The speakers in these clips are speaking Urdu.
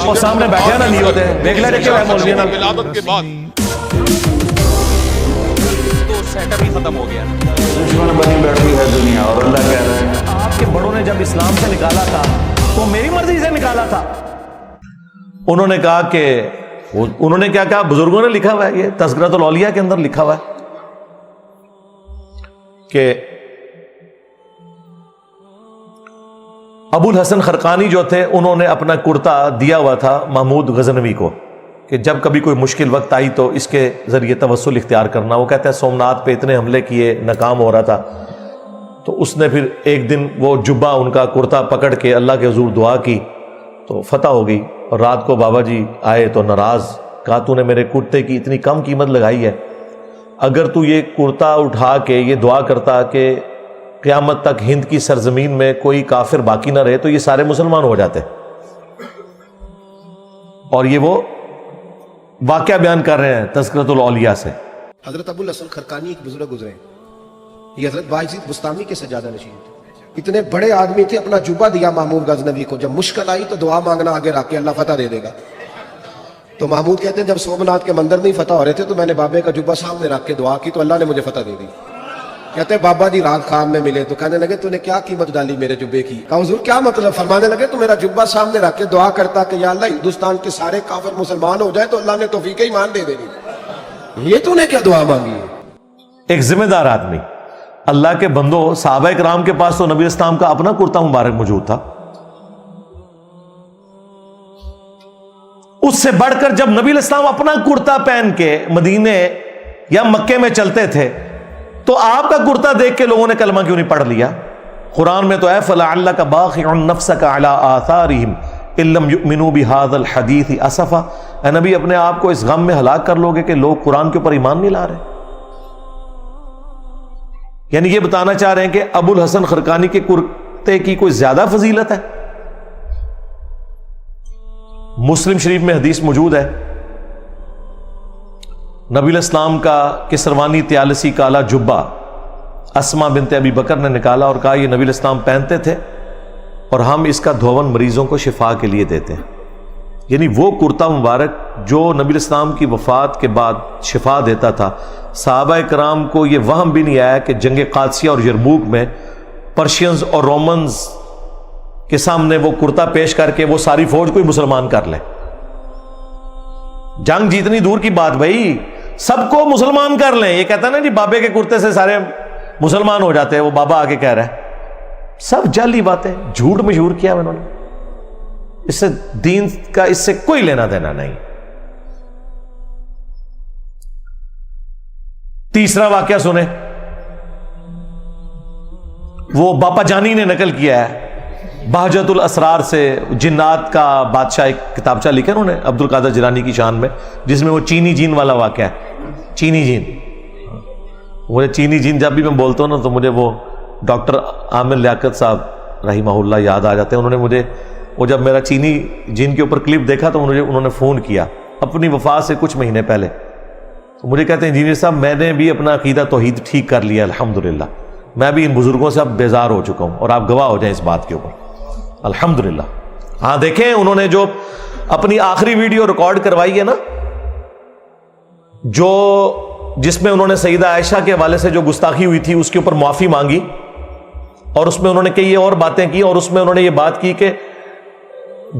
وہ سامنے بیٹھے نا نہیں ہوتے دیکھ لے رکھے ہوئے مولوی نا ولادت کے بعد تو سیٹ اپ ہی ختم ہو گیا. دشمن بنی بیٹھی ہے دنیا اور اللہ کہہ رہے ہیں آپ کے بڑوں نے جب اسلام سے نکالا تھا تو میری مرضی سے نکالا تھا. انہوں نے کہا کہ انہوں نے کیا کہا, بزرگوں نے لکھا ہوا ہے, یہ تذکرۃ الاولیاء کے اندر لکھا ہوا ہے کہ ابو الحسن خرقانی جو تھے انہوں نے اپنا کرتا دیا ہوا تھا محمود غزنوی کو کہ جب کبھی کوئی مشکل وقت آئی تو اس کے ذریعے توسل اختیار کرنا. وہ کہتے ہیں سومناتھ پہ اتنے حملے کیے, ناکام ہو رہا تھا, تو اس نے پھر ایک دن وہ جبہ ان کا کرتا پکڑ کے اللہ کے حضور دعا کی تو فتح ہو گئی. اور رات کو بابا جی آئے تو ناراض, کہا تو نے میرے کرتے کی اتنی کم قیمت لگائی ہے, اگر تو یہ کرتا اٹھا کے یہ دعا کرتا کہ قیامت تک ہند کی سرزمین میں کوئی کافر باقی نہ رہے تو یہ سارے مسلمان ہو جاتے. اور یہ وہ واقعہ بیان کر رہے ہیں تذکرۃ الاولیاء سے. حضرت ابو الحسن خرقانی ایک بزرگ گزرے ہیں, یہ حضرت باعزید بستامی کے سجادہ نشین تھے. اتنے بڑے آدمی تھے, اپنا جبہ دیا محمود غزنوی کو, جب مشکل آئی تو دعا مانگنا آگے رکھ کے اللہ فتح دے دے گا. تو محمود کہتے ہیں جب سومناتھ کے مندر نہیں فتح ہو رہے تھے تو میں نے بابے کا جبہ سامنے رکھ کے دعا کی تو اللہ نے مجھے فتح دے دی. کہتے ہیں بابا جی رات خواب میں ملے تو کہنے لگے تو نے کیا قیمت ڈالی میرے جبے کی. کہا حضور کیا مطلب؟ فرمانے لگے تو میرا جبہ سامنے رکھ کے دعا کرتا کہ یا اللہ ہندوستان کے سارے کافر مسلمان ہو جائے تو اللہ نے توفیق ایمان دے دینی. یہ تو نے کیا دعا مانگی ہے؟ ایک ذمہ دار آدمی, اللہ کے بندوں, صحابہ کرام کے پاس تو نبی اسلام کا اپنا کرتا مبارک موجود تھا. اس سے بڑھ کر جب نبی الاسلام اپنا کرتا پہن کے مدینے یا مکے میں چلتے تھے تو آپ کا کرتا دیکھ کے لوگوں نے کلمہ کیوں نہیں پڑھ لیا؟ قرآن میں تو ہے فَلَعَلَّكَ بَاخِعٌ نَفْسَكَ عَلَىٰ آثَارِهِمْ إِن لَّمْ يُؤْمِنُوا بِهَٰذَا الْحَدِيثِ أَسَفًا. اے نبی اپنے آپ کو اس غم میں ہلاک کر لو گے کہ لوگ قرآن کے اوپر ایمان نہیں لا رہے. یعنی یہ بتانا چاہ رہے ہیں کہ ابو الحسن خرقانی کے کرتے کی کوئی زیادہ فضیلت ہے؟ مسلم شریف میں حدیث موجود ہے, نبی الاسلام کا کسروانی تیالسی کالا جبہ اسما بنت ابی بکر نے نکالا اور کہا یہ نبی الاسلام پہنتے تھے اور ہم اس کا دھون مریضوں کو شفا کے لیے دیتے ہیں. یعنی وہ کرتا مبارک جو نبی الاسلام کی وفات کے بعد شفا دیتا تھا. صحابہ کرام کو یہ وہم بھی نہیں آیا کہ جنگ قادسیہ اور یرموک میں پرشینز اور رومنز کے سامنے وہ کرتا پیش کر کے وہ ساری فوج کو ہی مسلمان کر لے. جنگ جیتنی دور کی بات بھائی, سب کو مسلمان کر لیں. یہ کہتا ہے نا جی بابے کے کرتے سے سارے مسلمان ہو جاتے ہیں, وہ بابا آگے کہہ رہا ہے. سب جعلی باتیں, جھوٹ مشہور کیا انہوں نے. اس سے دین کا اس سے کوئی لینا دینا نہیں. تیسرا واقعہ سنیں, وہ باپا جانی نے نقل کیا ہے بہجت الاسرار سے, جنات کا بادشاہ ایک کتابچہ لکھا انہوں نے عبد القادر جیلانی کی شان میں, جس میں وہ چینی جین والا واقعہ ہے. چینی جین, مجھے چینی جین جب بھی میں بولتا ہوں نا تو مجھے وہ ڈاکٹر عامر لیاقت صاحب رحمہ اللہ یاد آ جاتے ہیں. انہوں نے مجھے وہ جب میرا چینی جین کے اوپر کلپ دیکھا تو مجھے انہوں نے فون کیا اپنی وفات سے کچھ مہینے پہلے, تو مجھے کہتے ہیں انجینئر صاحب میں نے بھی اپنا عقیدہ توحید ٹھیک کر لیا الحمدللہ, میں بھی ان بزرگوں سے اب بیزار ہو چکا ہوں اور آپ گواہ ہو جائیں اس بات کے اوپر الحمدللہ. ہاں دیکھیں انہوں نے جو اپنی آخری ویڈیو ریکارڈ کروائی ہے نا, جو جس میں انہوں نے سیدہ عائشہ کے حوالے سے جو گستاخی ہوئی تھی اس کے اوپر معافی مانگی, اور اس میں انہوں نے کئی اور باتیں کی, اور اس میں انہوں نے یہ بات کی کہ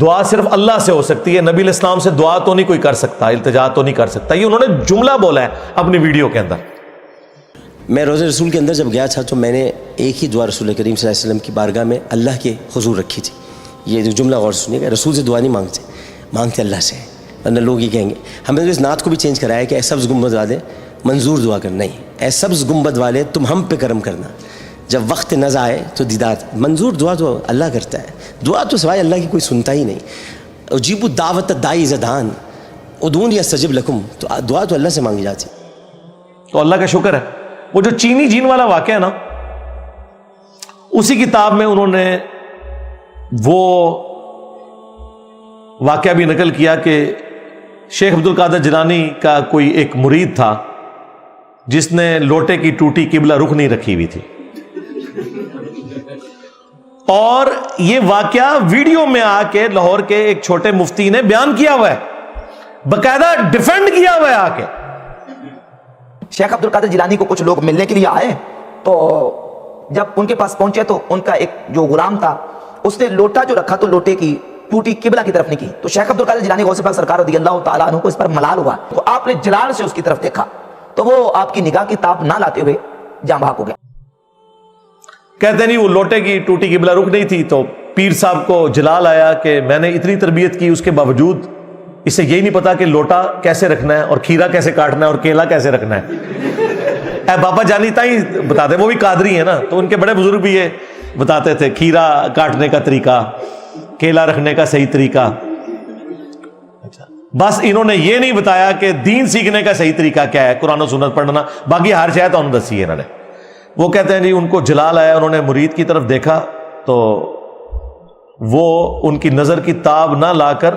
دعا صرف اللہ سے ہو سکتی ہے, نبی علیہ السلام سے دعا تو نہیں کوئی کر سکتا, التجا تو نہیں کر سکتا. یہ انہوں نے جملہ بولا ہے اپنی ویڈیو کے اندر. میں روزہ رسول کے اندر جب گیا تھا تو میں نے ایک ہی دعا رسول کریم صلی اللہ علیہ وسلم کی بارگاہ میں اللہ کے حضور رکھی تھی. یہ جو جملہ غور سنیے گا, رسول سے دعا نہیں مانگتے اللہ سے, ورنہ لوگ یہ کہیں گے. ہمیں اس نعت کو بھی چینج کرایا کہ اے سبز گنبد والے منظور دعا کرنا, نہیں, اے سبز گنبد والے تم ہم پہ کرم کرنا, جب وقت نظر آئے تو دیدار. منظور دعا تو اللہ کرتا ہے, دعا تو سوائے اللہ کی کوئی سنتا ہی نہیں. اجیب الدعوت الداعی اذا دعان ادعونی استجب لکم, تو دعا تو اللہ سے مانگی جاتی. تو اللہ کا شکر ہے. وہ جو چینی جین والا واقعہ ہے نا, اسی کتاب میں انہوں نے وہ واقعہ بھی نقل کیا کہ شیخ عبد القادر جیلانی کا کوئی ایک مرید تھا جس نے لوٹے کی ٹوٹی قبلہ رخ نہیں رکھی ہوئی تھی. اور یہ واقعہ ویڈیو میں آ کے لاہور کے ایک چھوٹے مفتی نے بیان کیا ہوا ہے, باقاعدہ ڈیفینڈ کیا ہوا ہے آ کے. شیخ عبد القادر جیلانی کو کچھ لوگ ملنے کے لیے آئے, تو جب ان کے پاس پہنچے تو ان کا ایک جو غلام تھا اس نے لوٹا جو رکھا تو لوٹے کی ٹوٹی قبلہ کی طرف نہیں کی. تو شیخ عبد القادر جیلانی غوث پاک سرکار رضی اللہ تعالیٰ عنہ کو اس پر ملال ہوا, تو آپ نے جلال سے اس کی طرف دیکھا تو وہ آپ کی نگاہ کی تاب نہ لاتے ہوئے جاں بحق ہو گیا. کہتے نہیں وہ لوٹے کی ٹوٹی قبلہ رک نہیں تھی, تو پیر صاحب کو جلال آیا کہ میں نے اتنی تربیت کی, اس کے باوجود اسے یہی نہیں پتا کہ لوٹا کیسے رکھنا ہے اور کھیرا کیسے کاٹنا ہے اور کیلا کیسے رکھنا ہے. اے بابا جانی تائی بتاتے, وہ بھی قادری ہیں نا, تو ان کے بڑے بزرگ بھی یہ بتاتے تھے کھیرا کاٹنے کا طریقہ, کیلا رکھنے کا صحیح طریقہ. بس انہوں نے یہ نہیں بتایا کہ دین سیکھنے کا صحیح طریقہ کیا ہے, قرآن و سنت پڑھنا, باقی ہر شاید انہوں نے دسی ہے انہوں نے. وہ کہتے ہیں جی ان کو جلال آیا, انہوں نے مرید کی طرف دیکھا تو وہ ان کی نظر کی تاب نہ لا کر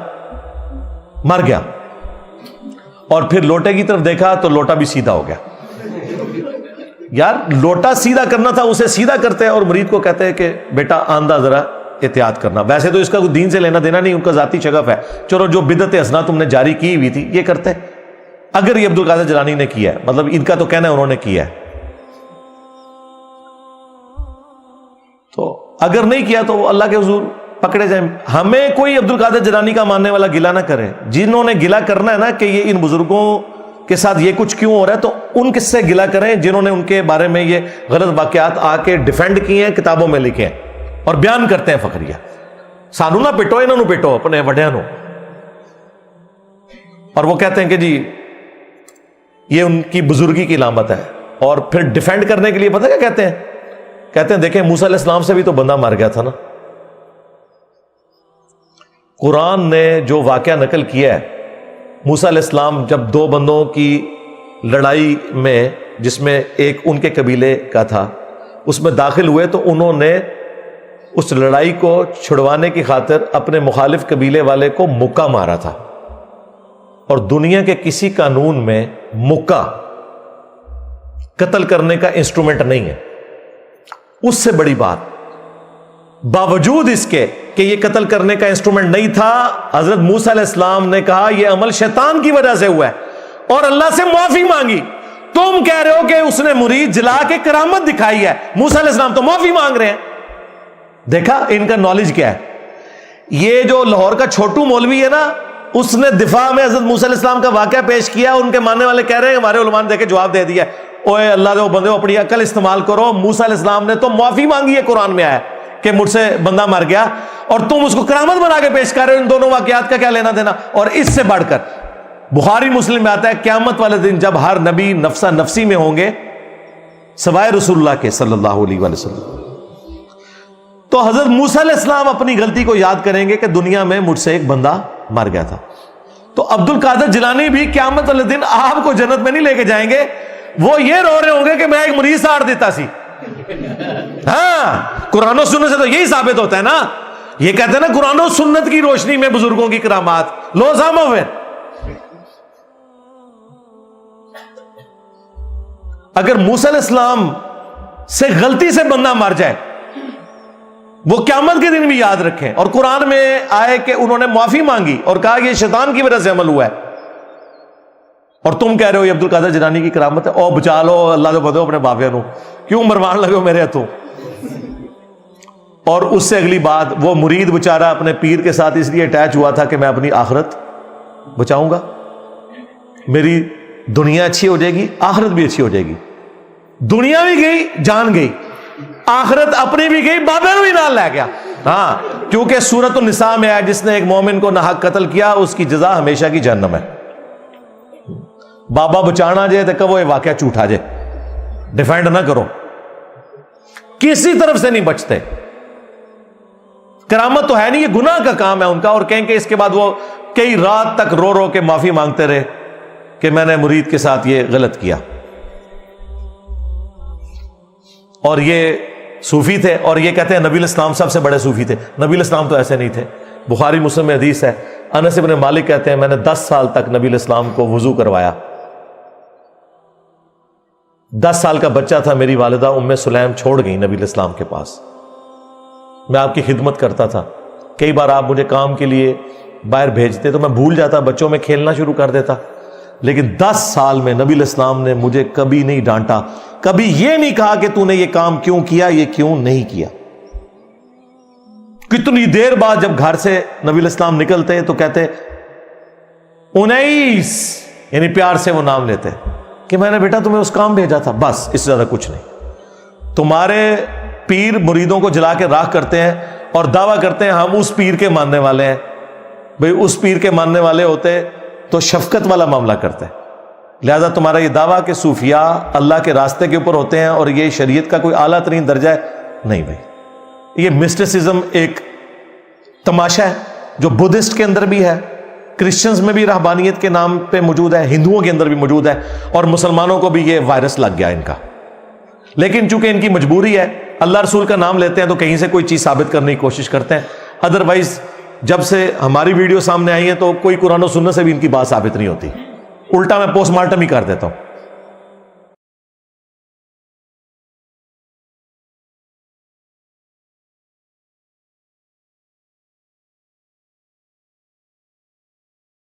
مر گیا, اور پھر لوٹے کی طرف دیکھا تو لوٹا بھی سیدھا ہو گیا. یار لوٹا سیدھا کرنا تھا, اسے سیدھا کرتے ہیں, اور مرید کو کہتے ہیں کہ بیٹا آندھا ذرا احتیاط کرنا. ویسے تو اس کا کوئی دین سے لینا دینا نہیں, ان کا ذاتی شغف ہے, چلو جو بدعت حسنہ تم نے جاری کی ہوئی تھی یہ کرتے. اگر یہ عبد القادر جیلانی نے کیا ہے, مطلب ان کا تو کہنا ہے انہوں نے کیا ہے, تو اگر نہیں کیا تو وہ اللہ کے حضور پکڑے جائیں. ہمیں کوئی عبد القادر جیلانی کا ماننے والا گلہ نہ کرے. جنہوں نے گلہ کرنا ہے نا کہ یہ ان بزرگوں کے ساتھ یہ کچھ کیوں ہو رہا ہے, تو ان کس سے گلہ کریں جنہوں نے ان کے بارے میں یہ غلط واقعات آ کے ڈیفینڈ کیے ہیں, کتابوں میں لکھے ہیں اور بیان کرتے ہیں فخریہ. سانو نہ پٹو, انہوں نے پٹو اپنے وڈیاں نو. اور وہ کہتے ہیں کہ جی یہ ان کی بزرگی کی علامت ہے, اور پھر ڈیفینڈ کرنے کے لیے پتہ کیا کہتے ہیں, کہتے ہیں دیکھیں موسیٰ علیہ السلام سے بھی تو بندہ مر گیا تھا نا. قرآن نے جو واقعہ نقل کیا ہے, موسیٰ علیہ السلام جب دو بندوں کی لڑائی میں, جس میں ایک ان کے قبیلے کا تھا, اس میں داخل ہوئے تو انہوں نے اس لڑائی کو چھڑوانے کی خاطر اپنے مخالف قبیلے والے کو مکہ مارا تھا. اور دنیا کے کسی قانون میں مکہ قتل کرنے کا انسٹرومنٹ نہیں ہے. اس سے بڑی بات, باوجود اس کے کہ یہ قتل کرنے کا انسٹرومنٹ نہیں تھا, حضرت موسیٰ علیہ السلام نے کہا یہ عمل شیطان کی وجہ سے ہوا ہے, اور اللہ سے معافی مانگی. تم کہہ رہے ہو کہ اس نے مرید جلا کے کرامت دکھائی ہے, موسیٰ علیہ السلام تو معافی مانگ رہے ہیں. دیکھا ان کا نالج کیا ہے. یہ جو لاہور کا چھوٹو مولوی ہے نا, اس نے دفاع میں حضرت موسیٰ علیہ السلام کا واقعہ پیش کیا. ان کے ماننے والے کہہ رہے ہیں ہمارے علماء نے دیکھے جواب دے دیا, اوے اللہ دے بندے اپنی عقل استعمال کرو, موسیٰ علیہ السلام نے تو معافی مانگی ہے, قرآن میں آیا کہ مجھ سے بندہ مر گیا, اور تم اس کو کرامت بنا کے پیش کر رہے ہو. ان دونوں واقعات کا کیا لینا دینا. اور اس سے بڑھ کر بخاری مسلم میں آتا ہے قیامت والے دن جب ہر نبی نفسا نفسی میں ہوں گے سوائے رسول اللہ کے صلی اللہ علیہ وآلہ وسلم, تو حضرت موسیٰ علیہ السلام اپنی غلطی کو یاد کریں گے کہ دنیا میں مجھ سے ایک بندہ مر گیا تھا. تو عبد القادر جیلانی بھی قیامت والے دن آپ کو جنت میں نہیں لے کے جائیں گے, وہ یہ رو رہے ہوں گے کہ میں ایک مریض ساڑ دیتا سی. ہاں, قرآن و سنت سے تو یہی ثابت ہوتا ہے نا. یہ کہتے ہیں نا قرآن و سنت کی روشنی میں بزرگوں کی کرامات, لو سامو پھر. اگر موسیٰ علیہ السلام سے غلطی سے بندہ مر جائے, وہ قیامت کے دن بھی یاد رکھیں. اور قرآن میں آئے کہ انہوں نے معافی مانگی اور کہا یہ شیطان کی وجہ سے عمل ہوا ہے, اور تم کہہ رہے ہو یہ عبد القادر جیلانی کی کرامت ہے. او بچا لو اللہ دے بدو اپنے بابے نو, کیوں مروان لگے ہو میرے ہاتھوں. اور اس سے اگلی بات, وہ مرید بچارہ اپنے پیر کے ساتھ اس لیے اٹیچ ہوا تھا کہ میں اپنی آخرت بچاؤں گا, میری دنیا اچھی ہو جائے گی, آخرت بھی اچھی ہو جائے گی. دنیا بھی گئی, جان گئی, آخرت اپنی بھی گئی, بابے نو بھی نال لے گیا. ہاں, کیونکہ سورۃ النساء میں ہے جس نے ایک مومن کو ناحق قتل کیا اس کی جزا ہمیشہ کی جہنم ہے. بابا بچانا جائے تو کہو یہ واقعہ جھوٹا جائے, ڈیفینڈ نہ کرو, کسی طرف سے نہیں بچتے. کرامت تو ہے نہیں, یہ گناہ کا کام ہے ان کا. اور کہیں کہ اس کے بعد وہ کئی رات تک رو رو کے معافی مانگتے رہے کہ میں نے مرید کے ساتھ یہ غلط کیا. اور یہ صوفی تھے, اور یہ کہتے ہیں نبی الاسلام سب سے بڑے صوفی تھے. نبی الاسلام تو ایسے نہیں تھے. بخاری مسلم میں حدیث ہے, انس بن مالک کہتے ہیں میں نے 10 سال تک نبی الاسلام کو وضو کروایا. 10 سال کا بچہ تھا, میری والدہ ام سلیم چھوڑ گئی نبی الاسلام کے پاس. میں آپ کی خدمت کرتا تھا. کئی بار آپ مجھے کام کے لیے باہر بھیجتے تو میں بھول جاتا, بچوں میں کھیلنا شروع کر دیتا. لیکن 10 سال میں نبی الاسلام نے مجھے کبھی نہیں ڈانٹا, کبھی یہ نہیں کہا کہ تو نے یہ کام کیوں کیا, یہ کیوں نہیں کیا. کتنی دیر بعد جب گھر سے نبی الاسلام نکلتے تو کہتے 19, یعنی پیار سے وہ نام لیتے کہ میں نے بیٹا تمہیں اس کام بھیجا تھا, بس اس سے زیادہ کچھ نہیں. تمہارے پیر مریدوں کو جلا کے راکھ کرتے ہیں اور دعویٰ کرتے ہیں ہم اس پیر کے ماننے والے ہیں. بھئی اس پیر کے ماننے والے ہوتے تو شفقت والا معاملہ کرتے. لہذا تمہارا یہ دعویٰ کہ صوفیاء اللہ کے راستے کے اوپر ہوتے ہیں اور یہ شریعت کا کوئی اعلیٰ ترین درجہ ہے, نہیں بھائی. یہ مسٹسزم ایک تماشا ہے جو بدھسٹ کے اندر بھی ہے, کرسچنز میں بھی رہبانیت کے نام پہ موجود ہے, ہندوؤں کے اندر بھی موجود ہے, اور مسلمانوں کو بھی یہ وائرس لگ گیا ان کا. لیکن چونکہ ان کی مجبوری ہے, اللہ رسول کا نام لیتے ہیں تو کہیں سے کوئی چیز ثابت کرنے کی کوشش کرتے ہیں. ادروائز جب سے ہماری ویڈیو سامنے آئی ہے تو کوئی قرآن و سنت سے بھی ان کی بات ثابت نہیں ہوتی, الٹا میں پوسٹ مارٹم ہی کر دیتا ہوں.